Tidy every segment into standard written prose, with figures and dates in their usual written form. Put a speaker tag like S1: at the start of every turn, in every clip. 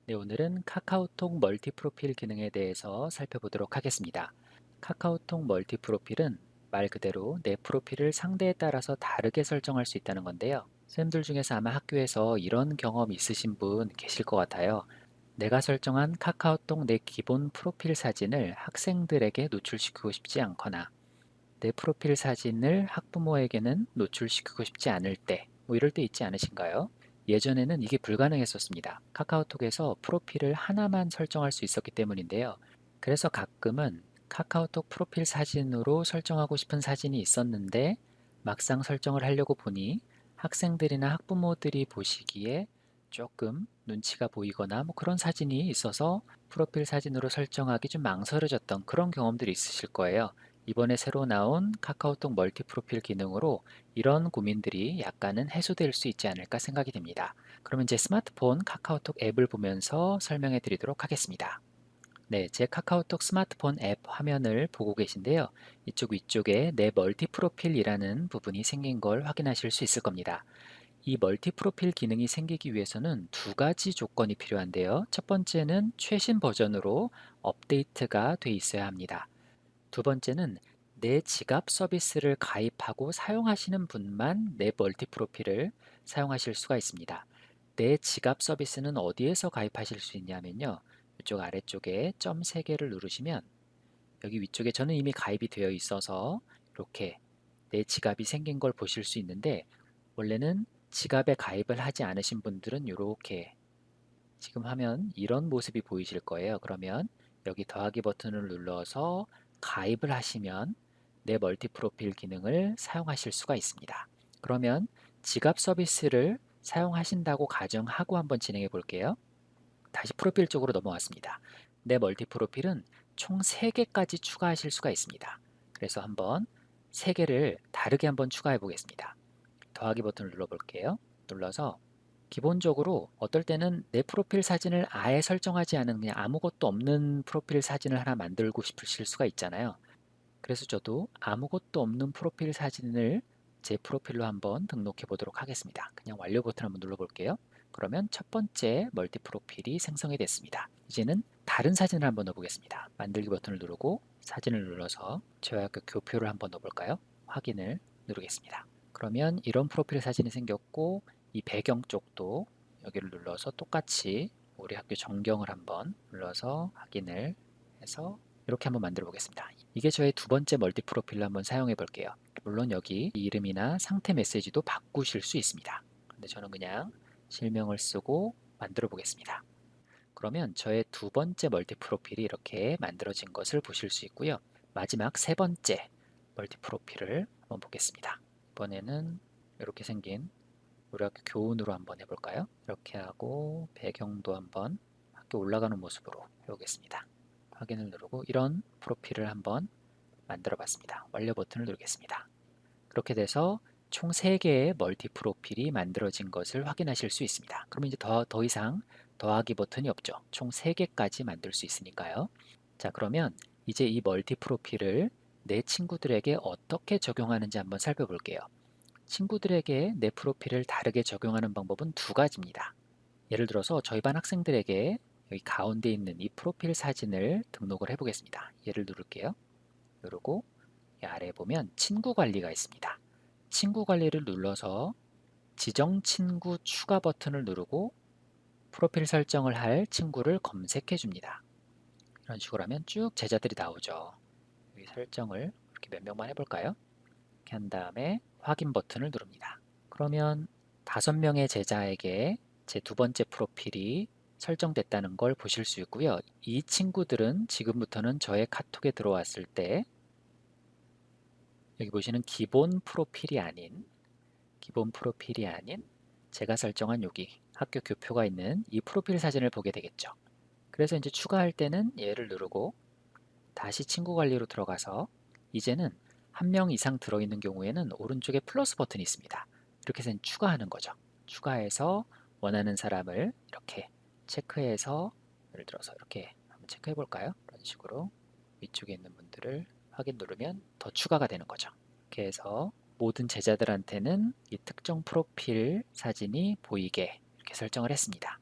S1: 네, 오늘은 카카오톡 멀티 프로필 기능에 대해서 살펴보도록 하겠습니다. 카카오톡 멀티 프로필은 말 그대로 내 프로필을 상대에 따라서 다르게 설정할 수 있다는 건데요. 쌤들 중에서 아마 학교에서 이런 경험 있으신 분 계실 것 같아요. 내가 설정한 카카오톡 내 기본 프로필 사진을 학생들에게 노출시키고 싶지 않거나 내 프로필 사진을 학부모에게는 노출시키고 싶지 않을 때, 뭐 이럴 때 있지 않으신가요? 예전에는 이게 불가능했었습니다. 카카오톡에서 프로필을 하나만 설정할 수 있었기 때문인데요. 그래서 가끔은 카카오톡 프로필 사진으로 설정하고 싶은 사진이 있었는데 막상 설정을 하려고 보니 학생들이나 학부모들이 보시기에 조금 눈치가 보이거나 뭐 그런 사진이 있어서 프로필 사진으로 설정하기 좀 망설여졌던 그런 경험들이 있으실 거예요. 이번에 새로 나온 카카오톡 멀티 프로필 기능으로 이런 고민들이 약간은 해소될 수 있지 않을까 생각이 됩니다. 그러면 이제 스마트폰 카카오톡 앱을 보면서 설명해 드리도록 하겠습니다. 네, 제 카카오톡 스마트폰 앱 화면을 보고 계신데요. 이쪽 위쪽에 내 멀티 프로필이라는 부분이 생긴 걸 확인하실 수 있을 겁니다. 이 멀티 프로필 기능이 생기기 위해서는 두 가지 조건이 필요한데요. 첫 번째는 최신 버전으로 업데이트가 돼 있어야 합니다. 두 번째는 내 지갑 서비스를 가입하고 사용하시는 분만 내 멀티 프로필을 사용하실 수가 있습니다. 내 지갑 서비스는 어디에서 가입하실 수 있냐면요. 이쪽 아래쪽에 점 3개를 누르시면 여기 위쪽에 저는 이미 가입이 되어 있어서 이렇게 내 지갑이 생긴 걸 보실 수 있는데 원래는 지갑에 가입을 하지 않으신 분들은 이렇게 지금 하면 이런 모습이 보이실 거예요. 그러면 여기 더하기 버튼을 눌러서 가입을 하시면 내 멀티 프로필 기능을 사용하실 수가 있습니다. 그러면 지갑 서비스를 사용하신다고 가정하고 한번 진행해 볼게요. 다시 프로필 쪽으로 넘어왔습니다. 내 멀티 프로필은 총 3개까지 추가하실 수가 있습니다. 그래서 한번 3개를 다르게 한번 추가해 보겠습니다. 더하기 버튼을 눌러볼게요. 눌러서 기본적으로 어떨 때는 내 프로필 사진을 아예 설정하지 않은 그냥 아무것도 없는 프로필 사진을 하나 만들고 싶으실 수가 있잖아요. 그래서 저도 아무것도 없는 프로필 사진을 제 프로필로 한번 등록해 보도록 하겠습니다. 그냥 완료 버튼 한번 눌러볼게요. 그러면 첫 번째 멀티 프로필이 생성이 됐습니다. 이제는 다른 사진을 한번 넣어보겠습니다. 만들기 버튼을 누르고 사진을 눌러서 저희 학교 교표를 한번 넣어볼까요? 확인을 누르겠습니다. 그러면 이런 프로필 사진이 생겼고 이 배경 쪽도 여기를 눌러서 똑같이 우리 학교 전경을 한번 눌러서 확인을 해서 이렇게 한번 만들어 보겠습니다. 이게 저의 두 번째 멀티 프로필로 한번 사용해 볼게요. 물론 여기 이름이나 상태 메시지도 바꾸실 수 있습니다. 근데 저는 그냥 실명을 쓰고 만들어 보겠습니다. 그러면 저의 두 번째 멀티 프로필이 이렇게 만들어진 것을 보실 수 있고요. 마지막 세 번째 멀티 프로필을 한번 보겠습니다. 이번에는 이렇게 생긴 우리 학교 교훈으로 한번 해볼까요? 이렇게 하고 배경도 한번 학교 올라가는 모습으로 해보겠습니다. 확인을 누르고 이런 프로필을 한번 만들어 봤습니다. 완료 버튼을 누르겠습니다. 그렇게 돼서 총 3개의 멀티 프로필이 만들어진 것을 확인하실 수 있습니다. 그러면 이제 더 이상 더하기 버튼이 없죠. 총 3개까지 만들 수 있으니까요. 자, 그러면 이제 이 멀티 프로필을 내 친구들에게 어떻게 적용하는지 한번 살펴볼게요. 친구들에게 내 프로필을 다르게 적용하는 방법은 두 가지입니다. 예를 들어서 저희 반 학생들에게 여기 가운데 있는 이 프로필 사진을 등록을 해보겠습니다. 얘를 누를게요. 누르고 이 아래에 보면 친구 관리가 있습니다. 친구 관리를 눌러서 지정 친구 추가 버튼을 누르고 프로필 설정을 할 친구를 검색해 줍니다. 이런 식으로 하면 쭉 제자들이 나오죠. 여기 설정을 이렇게 몇 명만 해볼까요? 이렇게 한 다음에 확인 버튼을 누릅니다. 그러면 5명의 제자에게 제 두 번째 프로필이 설정됐다는 걸 보실 수 있고요. 이 친구들은 지금부터는 저의 카톡에 들어왔을 때 여기 보시는 기본 프로필이 아닌 제가 설정한 여기 학교 교표가 있는 이 프로필 사진을 보게 되겠죠. 그래서 이제 추가할 때는 얘를 누르고 다시 친구 관리로 들어가서 이제는 한 명 이상 들어있는 경우에는 오른쪽에 플러스 버튼이 있습니다. 이렇게 해서 추가하는 거죠. 추가해서 원하는 사람을 이렇게 체크해서 예를 들어서 이렇게 한번 체크해 볼까요? 이런 식으로 위쪽에 있는 분들을 확인 누르면 더 추가가 되는 거죠. 이렇게 해서 모든 제자들한테는 이 특정 프로필 사진이 보이게 이렇게 설정을 했습니다.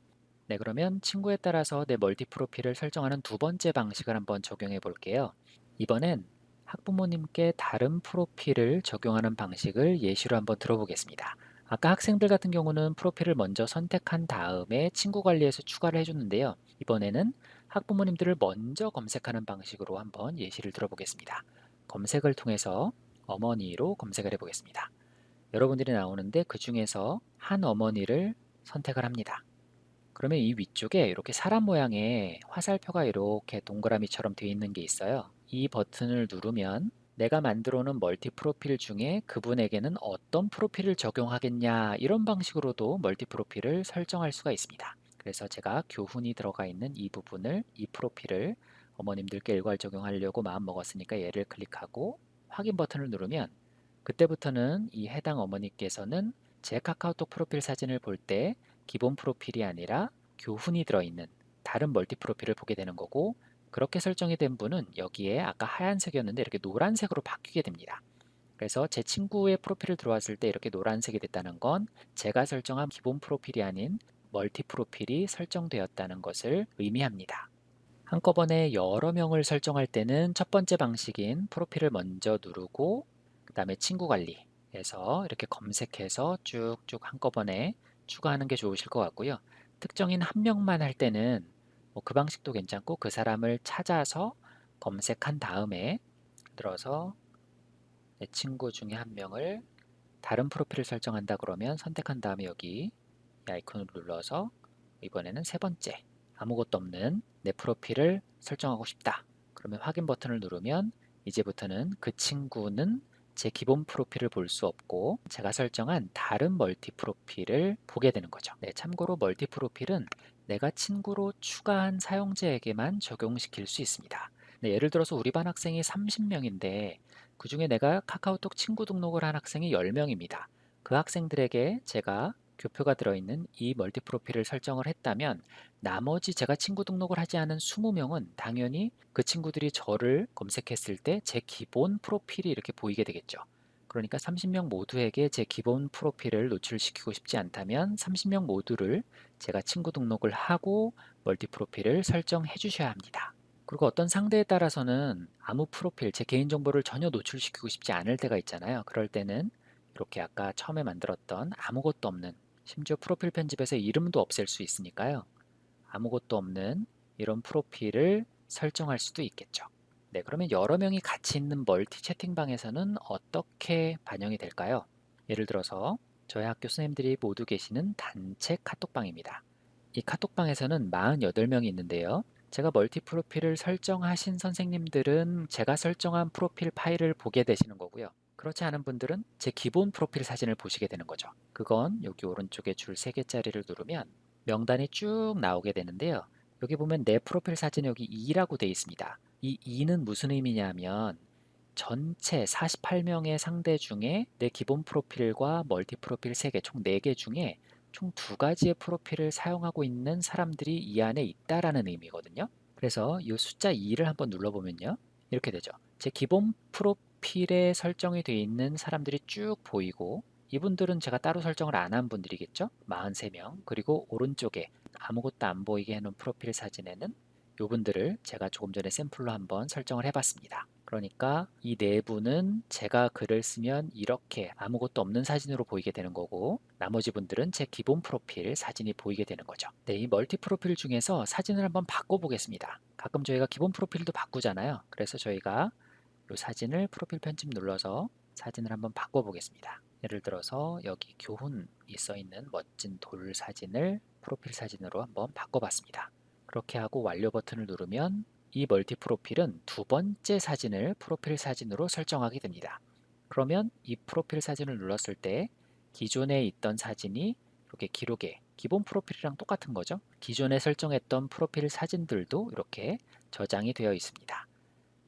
S1: 네, 그러면 친구에 따라서 내 멀티 프로필을 설정하는 두 번째 방식을 한번 적용해 볼게요. 이번엔 학부모님께 다른 프로필을 적용하는 방식을 예시로 한번 들어보겠습니다. 아까 학생들 같은 경우는 프로필을 먼저 선택한 다음에 친구 관리에서 추가를 해줬는데요. 이번에는 학부모님들을 먼저 검색하는 방식으로 한번 예시를 들어보겠습니다. 검색을 통해서 어머니로 검색을 해보겠습니다. 여러분들이 나오는데 그 중에서 한 어머니를 선택을 합니다. 그러면 이 위쪽에 이렇게 사람 모양의 화살표가 이렇게 동그라미처럼 되어 있는 게 있어요. 이 버튼을 누르면 내가 만들어 놓은 멀티 프로필 중에 그분에게는 어떤 프로필을 적용하겠냐 이런 방식으로도 멀티 프로필을 설정할 수가 있습니다. 그래서 제가 교훈이 들어가 있는 이 부분을, 이 프로필을 어머님들께 일괄 적용하려고 마음 먹었으니까 얘를 클릭하고 확인 버튼을 누르면 그때부터는 이 해당 어머니께서는 제 카카오톡 프로필 사진을 볼 때 기본 프로필이 아니라 교훈이 들어있는 다른 멀티 프로필을 보게 되는 거고, 그렇게 설정이 된 분은 여기에 아까 하얀색이었는데 이렇게 노란색으로 바뀌게 됩니다. 그래서 제 친구의 프로필을 들어왔을 때 이렇게 노란색이 됐다는 건 제가 설정한 기본 프로필이 아닌 멀티 프로필이 설정되었다는 것을 의미합니다. 한꺼번에 여러 명을 설정할 때는 첫 번째 방식인 프로필을 먼저 누르고 그 다음에 친구 관리에서 이렇게 검색해서 쭉쭉 한꺼번에 추가하는 게 좋으실 것 같고요. 특정인 한 명만 할 때는 뭐그 방식도 괜찮고 그 사람을 찾아서 검색한 다음에 들어서 내 친구 중에 한 명을 다른 프로필을 설정한다 그러면 선택한 다음에 여기 이 아이콘을 눌러서 이번에는 세 번째 아무것도 없는 내 프로필을 설정하고 싶다. 그러면 확인 버튼을 누르면 이제부터는 그 친구는 제 기본 프로필을 볼 수 없고 제가 설정한 다른 멀티 프로필을 보게 되는 거죠. 네, 참고로 멀티 프로필은 내가 친구로 추가한 사용자에게만 적용시킬 수 있습니다. 네, 예를 들어서 우리 반 학생이 30명인데 그 중에 내가 카카오톡 친구 등록을 한 학생이 10명입니다. 그 학생들에게 제가 교표가 들어있는 이 멀티 프로필을 설정을 했다면 나머지 제가 친구 등록을 하지 않은 20명은 당연히 그 친구들이 저를 검색했을 때 제 기본 프로필이 이렇게 보이게 되겠죠. 그러니까 30명 모두에게 제 기본 프로필을 노출시키고 싶지 않다면 30명 모두를 제가 친구 등록을 하고 멀티 프로필을 설정해 주셔야 합니다. 그리고 어떤 상대에 따라서는 아무 프로필, 제 개인정보를 전혀 노출시키고 싶지 않을 때가 있잖아요. 그럴 때는 이렇게 아까 처음에 만들었던 아무것도 없는, 심지어 프로필 편집에서 이름도 없앨 수 있으니까요. 아무것도 없는 이런 프로필을 설정할 수도 있겠죠. 네, 그러면 여러 명이 같이 있는 멀티 채팅방에서는 어떻게 반영이 될까요? 예를 들어서 저희 학교 선생님들이 모두 계시는 단체 카톡방입니다. 이 카톡방에서는 48명이 있는데요. 제가 멀티 프로필을 설정하신 선생님들은 제가 설정한 프로필 파일을 보게 되시는 거고요. 그렇지 않은 분들은 제 기본 프로필 사진을 보시게 되는 거죠. 그건 여기 오른쪽에 줄 3개짜리를 누르면 명단이 쭉 나오게 되는데요. 여기 보면 내 프로필 사진 여기 2라고 되어 있습니다. 이 2는 무슨 의미냐면 전체 48명의 상대 중에 내 기본 프로필과 멀티 프로필 3개, 총 4개 중에 총 2가지의 프로필을 사용하고 있는 사람들이 이 안에 있다라는 의미거든요. 그래서 이 숫자 2를 한번 눌러보면요. 이렇게 되죠. 제 기본 프로필에 설정이 되어 있는 사람들이 쭉 보이고 이분들은 제가 따로 설정을 안 한 분들이겠죠. 43명. 그리고 오른쪽에 아무것도 안 보이게 해놓은 프로필 사진에는 이분들을 제가 조금 전에 샘플로 한번 설정을 해봤습니다. 그러니까 이 내부는 제가 글을 쓰면 이렇게 아무것도 없는 사진으로 보이게 되는 거고 나머지 분들은 제 기본 프로필 사진이 보이게 되는 거죠. 네, 이 멀티 프로필 중에서 사진을 한번 바꿔보겠습니다. 가끔 저희가 기본 프로필도 바꾸잖아요. 그래서 저희가 이 사진을 프로필 편집 눌러서 사진을 한번 바꿔보겠습니다. 예를 들어서 여기 교훈이 써있는 멋진 돌 사진을 프로필 사진으로 한번 바꿔봤습니다. 그렇게 하고 완료 버튼을 누르면 이 멀티 프로필은 두 번째 사진을 프로필 사진으로 설정하게 됩니다. 그러면 이 프로필 사진을 눌렀을 때 기존에 있던 사진이 이렇게 기록에 기본 프로필이랑 똑같은 거죠. 기존에 설정했던 프로필 사진들도 이렇게 저장이 되어 있습니다.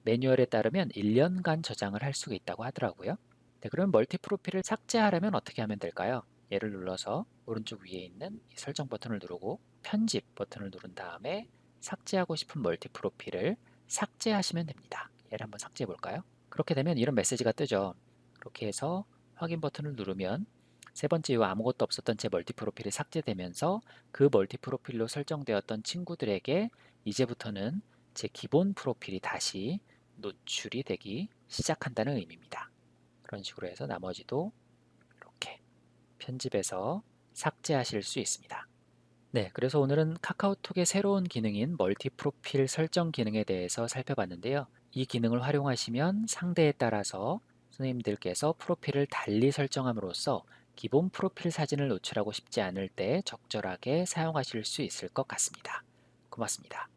S1: 매뉴얼에 따르면 1년간 저장을 할 수가 있다고 하더라고요. 네, 그럼 멀티 프로필을 삭제하려면 어떻게 하면 될까요? 얘를 눌러서 오른쪽 위에 있는 이 설정 버튼을 누르고 편집 버튼을 누른 다음에 삭제하고 싶은 멀티 프로필을 삭제하시면 됩니다. 얘를 한번 삭제해 볼까요? 그렇게 되면 이런 메시지가 뜨죠. 그렇게 해서 확인 버튼을 누르면 세 번째 이후 아무것도 없었던 제 멀티 프로필이 삭제되면서 그 멀티 프로필로 설정되었던 친구들에게 이제부터는 제 기본 프로필이 다시 노출이 되기 시작한다는 의미입니다. 그런 식으로 해서 나머지도 이렇게 편집해서 삭제하실 수 있습니다. 네, 그래서 오늘은 카카오톡의 새로운 기능인 멀티 프로필 설정 기능에 대해서 살펴봤는데요. 이 기능을 활용하시면 상대에 따라서 선생님들께서 프로필을 달리 설정함으로써 기본 프로필 사진을 노출하고 싶지 않을 때 적절하게 사용하실 수 있을 것 같습니다. 고맙습니다.